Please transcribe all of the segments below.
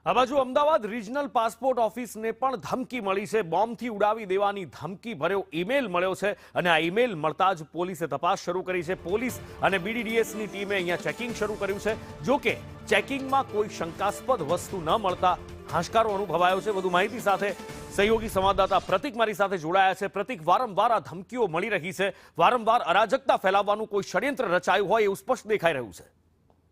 આ બાજુ Ahmedabad regional passport ઓફિસને પણ ધમકી મળી છે। બોમ્બથી ઉડાવી દેવાની ધમકી ભર્યો ઈમેલ મળ્યો છે અને આ ઈમેલ મળતા જ પોલીસે તપાસ શરૂ કરી છે। પોલીસ અને બીડીડીએસની ટીમે અહીંયા ચેકિંગ શરૂ કર્યું છે। જો કે ચેકિંગમાં કોઈ શંકાસ્પદ વસ્તુ ન મળતા હાશકારો અનુભવાયો છે। વધુ માહિતી સાથે સહયોગી સંવાદદાતા પ્રતિક મારી સાથે જોડાયા છે। પ્રતિક, વારંવાર આ ધમકીઓ મળી રહી છે, વારંવાર અરાજકતા ફેલાવવાનું કોઈ ષડયંત્ર રચાયું હોય એવું સ્પષ્ટ દેખાઈ રહ્યું છે।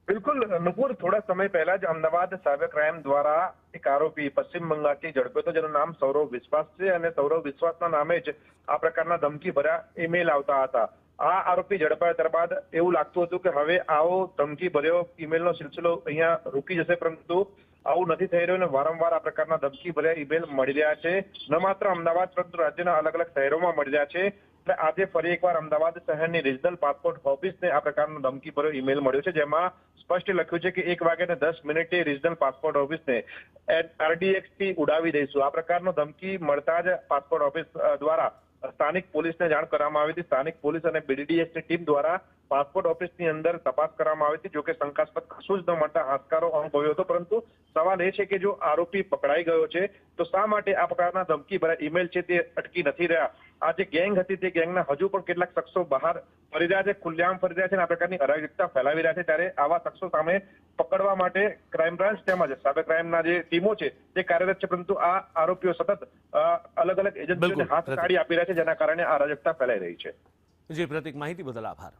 બિલકુલ નુપુર, થોડા સમય પહેલા જ અમદાવાદ સાયબર ક્રાઇમ દ્વારા એક આરોપી પશ્ચિમ બંગાળથી ઝડપ્યો હતો, જેનું નામ સૌરવ વિશ્વાસ છે અને સૌરવ વિશ્વાસના નામે જ આ પ્રકારના ધમકી ભર્યા ઈમેલ આવતા હતા। આ આરોપી ઝડપાયા ત્યારબાદ એવું લાગતું હતું કે હવે આવો ધમકી ભર્યો ઈમેલનો સિલસિલો અહીંયા રૂકી જશે, પરંતુ આવું નથી થઈ રહ્યું અને વારંવાર આ પ્રકારના ધમકી ભર્યા ઈમેલ મળી રહ્યા છે। ન માત્ર અમદાવાદ પરંતુ રાજ્યના અલગ અલગ શહેરોમાં મળી રહ્યા છે। આજે ફરી એકવાર અમદાવાદ શહેરની રિજનલ પાસપોર્ટ ઓફિસને આ પ્રકારનો ધમકી ભર્યો ઈમેલ મળ્યો છે, જેમાં સ્પષ્ટ લખ્યું છે કે 1:10 રિજનલ પાસપોર્ટ ઓફિસને RDX થી ઉડાવી દઈશું। આ પ્રકારનો ધમકી મળતા જ પાસપોર્ટ ઓફિસ દ્વારા સ્થાનિક પોલીસને જાણ કરવામાં આવી હતી। સ્થાનિક પોલીસ અને બીડીડીએસની ટીમ દ્વારા પાસપોર્ટ ઓફિસની અંદર તપાસ કરવામાં આવી હતી। જોકે શંકાસ્પદ કશું જ ન મળતા હાશકારો અનુભવ્યો હતો, પરંતુ સવાલ એ છે કે જો આરોપી પકડાઈ ગયો છે તો શા માટે આ પ્રકારના ધમકી ભર્યા ઈમેલ છે તે અટકી નથી રહ્યા? આ જે ગેંગ હતી તે ગેંગના હજુ પણ કેટલાક શખ્સો બહાર ફરી રહ્યા છે, ખુલ્લેઆમ ફરી રહ્યા છે અને આ પ્રકારની અરાજકતા ફેલાવી રહ્યા છે। ત્યારે આવા શખ્સો સામે પકડવા માટે ક્રાઇમ બ્રાન્ચ તેમજ સાયબર ક્રાઇમના જે ટીમો છે તે કાર્યરત છે, પરંતુ આ આરોપીઓ સતત અલગ અલગ એજન્સીઓને હાથ કાઢી આપી રહ્યા છે, જેના કારણે આ અરાજકતા ફેલાઈ રહી છે। જી પ્રતિક, માહિતી બદલ આભાર।